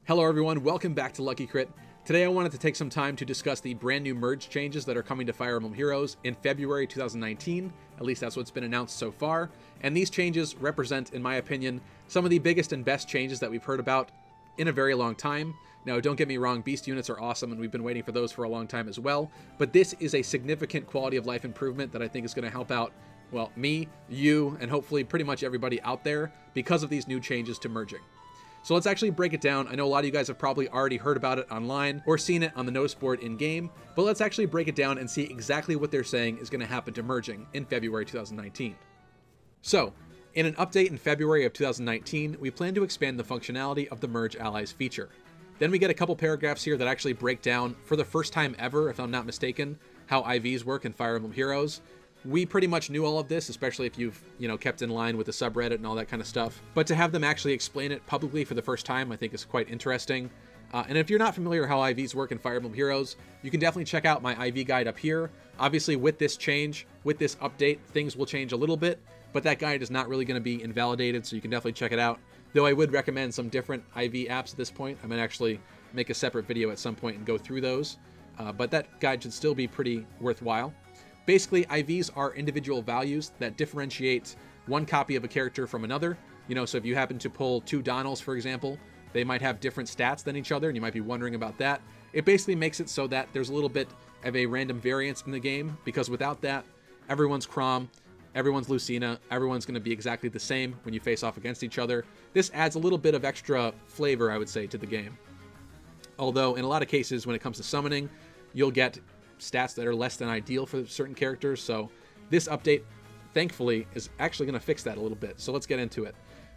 Hello everyone, welcome back to Lucky Crit. Today I wanted to take some time to discuss the brand new merge changes that are coming to Fire Emblem Heroes in February 2019, at least that's what's been announced so far, and these changes represent, in my opinion, some of the biggest and best changes that we've heard about in a very long time. Now, don't get me wrong, beast units are awesome and we've been waiting for those for a long time as well, but this is a significant quality of life improvement that I think is going to help out, well, me, you, and hopefully pretty much everybody out there because of these new changes to merging. So let's actually break it down. I know a lot of you guys have probably already heard about it online or seen it on the notice board in-game, but let's actually break it down and see exactly what they're saying is going to happen to merging in February 2019. So, in an update in February of 2019, we plan to expand the functionality of the Merge Allies feature. Then we get a couple paragraphs here that actually break down, for the first time ever, if I'm not mistaken, how IVs work in Fire Emblem Heroes. We pretty much knew all of this, especially if you've, kept in line with the subreddit and all that kind of stuff. But to have them actually explain it publicly for the first time, I think is quite interesting. And if you're not familiar how IVs work in Fire Emblem Heroes, you can definitely check out my IV guide up here. Obviously, with this change, with this update, things will change a little bit, but that guide is not really going to be invalidated, so you can definitely check it out. Though I would recommend some different IV apps at this point. I might actually make a separate video at some point and go through those. But that guide should still be pretty worthwhile. Basically, IVs are individual values that differentiate one copy of a character from another. So if you happen to pull two Donalds, for example, they might have different stats than each other, and you might be wondering about that. It basically makes it so that there's a little bit of a random variance in the game, because without that, everyone's Chrom, everyone's Lucina, everyone's going to be exactly the same when you face off against each other. This adds a little bit of extra flavor, I would say, to the game. Although, in a lot of cases, when it comes to summoning, you'll get stats that are less than ideal for certain characters, so this update, thankfully, is actually going to fix that a little bit, so let's get into it.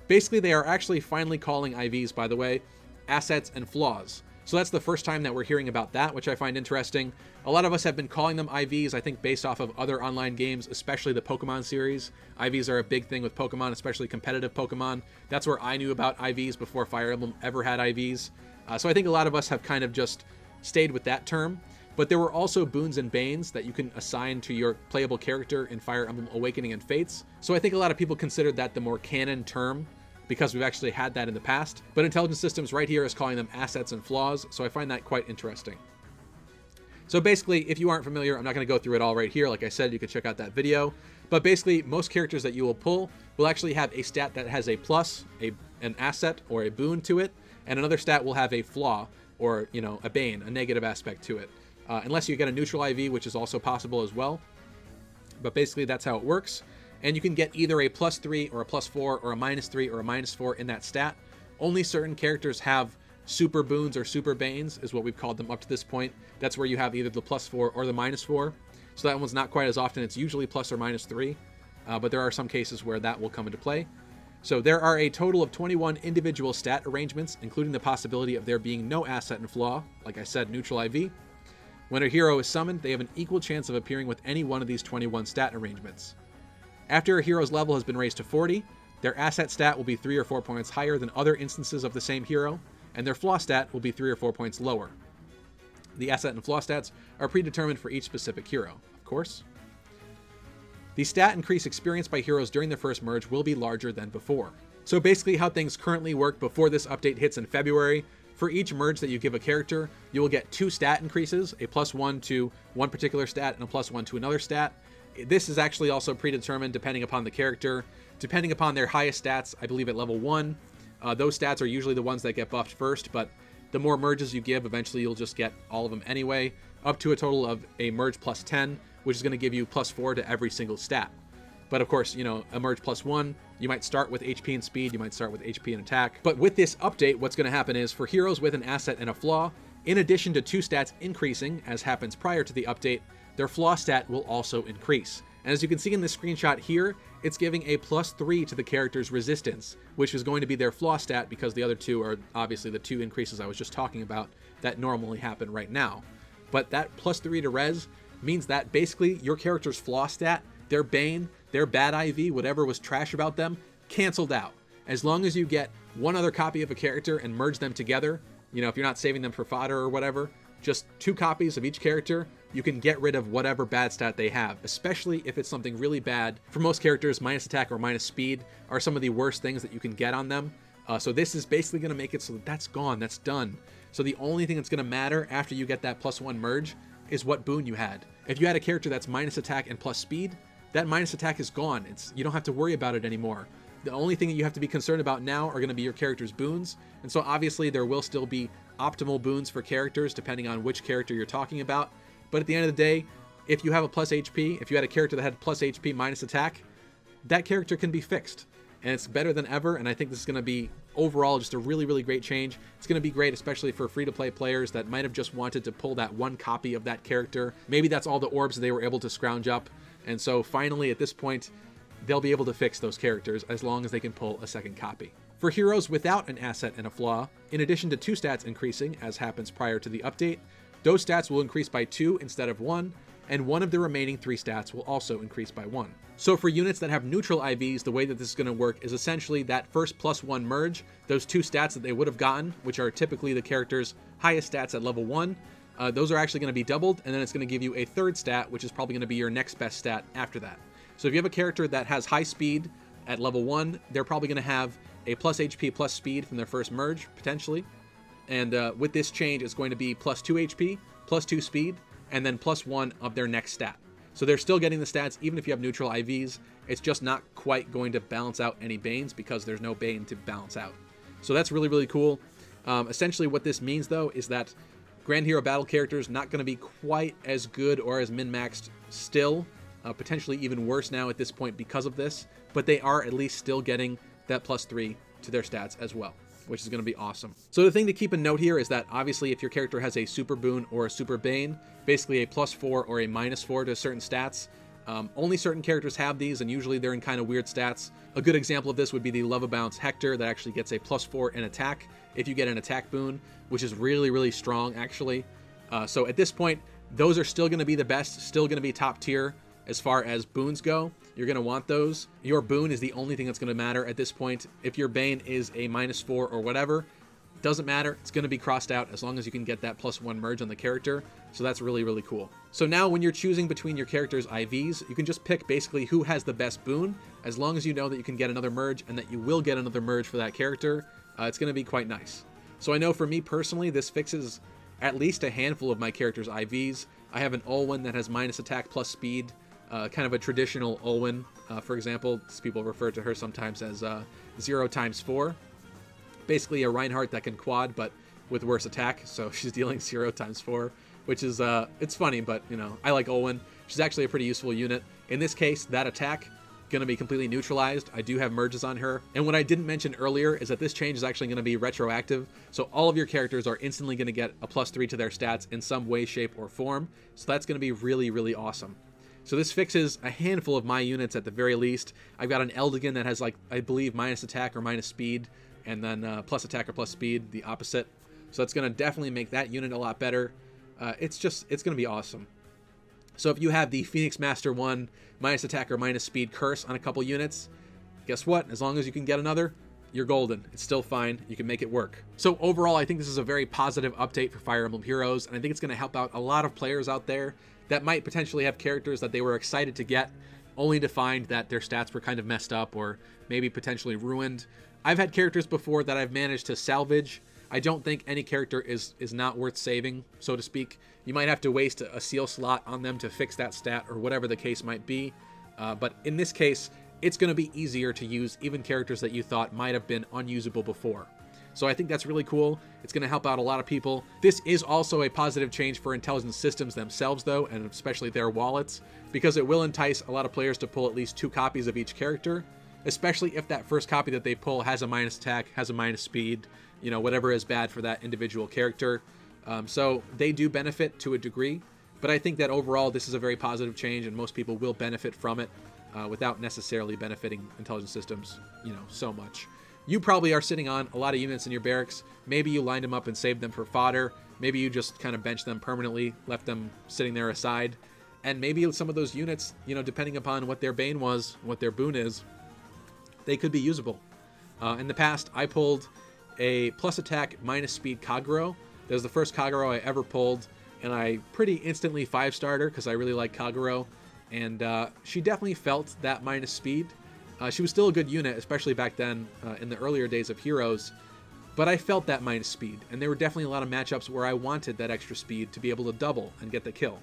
Basically, they are actually finally calling IVs, by the way, assets and flaws. So that's the first time that we're hearing about that, which I find interesting. A lot of us have been calling them IVs, I think, based off of other online games, especially the Pokemon series. IVs are a big thing with Pokemon, especially competitive Pokemon. That's where I knew about IVs before Fire Emblem ever had IVs. So I think a lot of us have kind of just stayed with that term. But there were also Boons and Banes that you can assign to your playable character in Fire Emblem Awakening and Fates. So I think a lot of people considered that the more canon term, because we've actually had that in the past. But Intelligent Systems right here is calling them assets and flaws, so I find that quite interesting. So basically, if you aren't familiar, I'm not going to go through it all right here. Like I said, you can check out that video. But basically, most characters that you will pull will actually have a stat that has a plus, an asset, or a boon to it, and another stat will have a flaw, or, a bane, a negative aspect to it. Unless you get a neutral IV, which is also possible as well. But basically, that's how it works. And you can get either a +3 or a +4 or a -3 or a -4 in that stat. Only certain characters have super boons or super banes, is what we've called them up to this point. That's where you have either the +4 or the -4. So that one's not quite as often. It's usually + or -3. But there are some cases where that will come into play. So there are a total of 21 individual stat arrangements, including the possibility of there being no asset and flaw. Like I said, neutral IV. When a hero is summoned, they have an equal chance of appearing with any one of these 21 stat arrangements. After a hero's level has been raised to 40, their asset stat will be 3 or 4 points higher than other instances of the same hero, and their flaw stat will be 3 or 4 points lower. The asset and flaw stats are predetermined for each specific hero, of course. The stat increase experienced by heroes during the first merge will be larger than before. So basically how things currently work before this update hits in February, for each merge that you give a character, you will get 2 stat increases, a +1 to one particular stat and a +1 to another stat. This is actually also predetermined depending upon the character. Depending upon their highest stats, I believe at level 1, those stats are usually the ones that get buffed first, but the more merges you give, eventually you'll just get all of them anyway, up to a total of a merge +10, which is going to give you +4 to every single stat. But of course, a merge +1, you might start with HP and speed, you might start with HP and attack. But with this update, what's going to happen is, for heroes with an asset and a flaw, in addition to 2 stats increasing, as happens prior to the update, their flaw stat will also increase. And as you can see in this screenshot here, it's giving a +3 to the character's resistance, which is going to be their flaw stat, because the other two are obviously the 2 increases I was just talking about that normally happen right now. But that +3 to res means that basically your character's flaw stat, their bane, their bad IV, whatever was trash about them, canceled out. As long as you get one other copy of a character and merge them together, if you're not saving them for fodder or whatever, just 2 copies of each character, you can get rid of whatever bad stat they have, especially if it's something really bad. For most characters, minus attack or minus speed are some of the worst things that you can get on them. So this is basically going to make it so that that's gone, that's done. So the only thing that's going to matter after you get that +1 merge is what boon you had. If you had a character that's minus attack and plus speed, that minus attack is gone. You don't have to worry about it anymore. The only thing that you have to be concerned about now are going to be your character's boons. And so obviously there will still be optimal boons for characters depending on which character you're talking about. But at the end of the day, if you have a plus HP, if you had a character that had plus HP minus attack, that character can be fixed. And it's better than ever, and I think this is going to be overall just a really, really great change. It's going to be great, especially for free-to-play players that might have just wanted to pull that one copy of that character. Maybe that's all the orbs they were able to scrounge up. And so finally, at this point, they'll be able to fix those characters as long as they can pull a second copy. For heroes without an asset and a flaw, in addition to 2 stats increasing, as happens prior to the update, those stats will increase by 2 instead of 1, and one of the remaining 3 stats will also increase by 1. So for units that have neutral IVs, the way that this is going to work is essentially that first +1 merge, those 2 stats that they would have gotten, which are typically the character's highest stats at level 1, those are actually going to be doubled, and then it's going to give you a third stat, which is probably going to be your next best stat after that. So if you have a character that has high speed at level 1, they're probably going to have a plus HP plus speed from their first merge, potentially. And with this change, it's going to be plus 2 HP, plus 2 speed, and then +1 of their next stat. So they're still getting the stats even if you have neutral IVs. It's just not quite going to balance out any Banes because there's no Bane to balance out. So that's really, really cool. Essentially what this means, though, is that Grand Hero Battle characters not going to be quite as good or as min-maxed still. Potentially even worse now at this point because of this. But they are at least still getting that +3 to their stats as well, which is going to be awesome. So the thing to keep in note here is that obviously if your character has a super boon or a super bane, basically a +4 or a -4 to certain stats, only certain characters have these, and usually they're in kind of weird stats. A good example of this would be the Love Abounds Hector that actually gets a +4 in attack if you get an attack boon, which is really, really strong actually. So at this point, those are still going to be the best, still going to be top tier as far as boons go. You're going to want those. Your boon is the only thing that's going to matter at this point. If your bane is a -4 or whatever, doesn't matter. It's going to be crossed out as long as you can get that +1 merge on the character. So that's really, really cool. So now when you're choosing between your character's IVs, you can just pick basically who has the best boon. As long as you know that you can get another merge and that you will get another merge for that character, it's going to be quite nice. So I know for me personally, this fixes at least a handful of my character's IVs. I have an Olwen that has minus attack plus speed. Kind of a traditional Olwen, for example. People refer to her sometimes as 0×4. Basically a Reinhardt that can quad, but with worse attack. So she's dealing 0×4, which is, it's funny, but, you know, I like Olwen. She's actually a pretty useful unit. In this case, that attack going to be completely neutralized. I do have merges on her. And what I didn't mention earlier is that this change is actually going to be retroactive. So all of your characters are instantly going to get a +3 to their stats in some way, shape, or form. So that's going to be really, really awesome. So this fixes a handful of my units at the very least. I've got an Eldigan that has, like, I believe minus attack or minus speed, and then plus attack or plus speed, the opposite. So it's going to definitely make that unit a lot better. It's going to be awesome. So if you have the Phoenix Master 1 minus attack or minus speed curse on a couple units, guess what? As long as you can get another, you're golden. It's still fine. You can make it work. So overall, I think this is a very positive update for Fire Emblem Heroes, and I think it's going to help out a lot of players out there that might potentially have characters that they were excited to get, only to find that their stats were kind of messed up or maybe potentially ruined. I've had characters before that I've managed to salvage. I don't think any character is not worth saving, so to speak. You might have to waste a seal slot on them to fix that stat or whatever the case might be. But in this case, it's going to be easier to use even characters that you thought might have been unusable before. So I think that's really cool. It's going to help out a lot of people. This is also a positive change for intelligent systems themselves, though, and especially their wallets, because it will entice a lot of players to pull at least 2 copies of each character, especially if that first copy that they pull has a minus attack, has a minus speed, you know, whatever is bad for that individual character. So they do benefit to a degree, but I think that overall this is a very positive change and most people will benefit from it without necessarily benefiting intelligent systems, you know, so much. You probably are sitting on a lot of units in your barracks. Maybe you lined them up and saved them for fodder. Maybe you just kind of benched them permanently, left them sitting there aside. And maybe some of those units, you know, depending upon what their bane was, what their boon is, they could be usable. In the past, I pulled a plus attack minus speed Kagero. That was the first Kagero I ever pulled, and I pretty instantly 5-starred her because I really like Kagero. And she definitely felt that minus speed. She was still a good unit, especially back then in the earlier days of Heroes, but I felt that minus speed, and there were definitely a lot of matchups where I wanted that extra speed to be able to double and get the kill.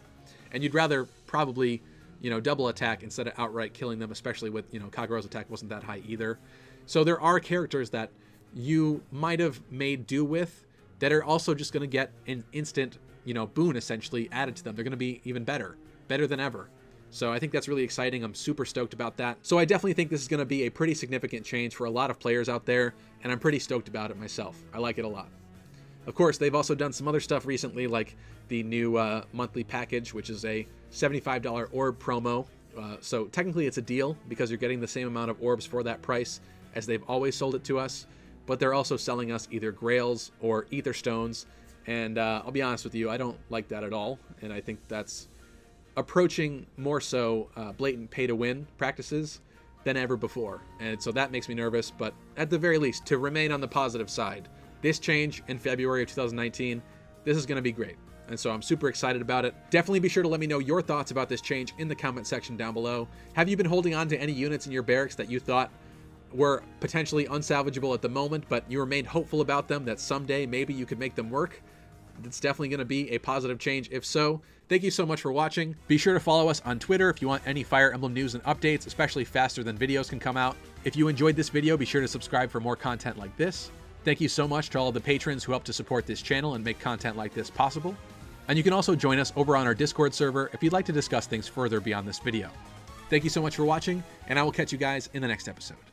And you'd rather probably, you know, double attack instead of outright killing them, especially with, you know, Kagura's attack wasn't that high either. So there are characters that you might have made do with that are also just going to get an instant, you know, boon essentially added to them. They're going to be even better than ever. So I think that's really exciting. I'm super stoked about that. So I definitely think this is going to be a pretty significant change for a lot of players out there, and I'm pretty stoked about it myself. I like it a lot. Of course, they've also done some other stuff recently, like the new monthly package, which is a $75 orb promo. So technically it's a deal because you're getting the same amount of orbs for that price as they've always sold it to us, but they're also selling us either grails or ether stones. And I'll be honest with you, I don't like that at all. And I think that's approaching more so blatant pay-to-win practices than ever before. And so that makes me nervous, but at the very least, to remain on the positive side, this change in February of 2019, this is going to be great. And so I'm super excited about it. Definitely be sure to let me know your thoughts about this change in the comment section down below. Have you been holding on to any units in your barracks that you thought were potentially unsalvageable at the moment, but you remained hopeful about them that someday maybe you could make them work? It's definitely going to be a positive change. If so, thank you so much for watching. Be sure to follow us on Twitter if you want any Fire Emblem news and updates, especially faster than videos can come out. If you enjoyed this video, be sure to subscribe for more content like this. Thank you so much to all of the patrons who help to support this channel and make content like this possible. And you can also join us over on our Discord server if you'd like to discuss things further beyond this video. Thank you so much for watching, and I will catch you guys in the next episode.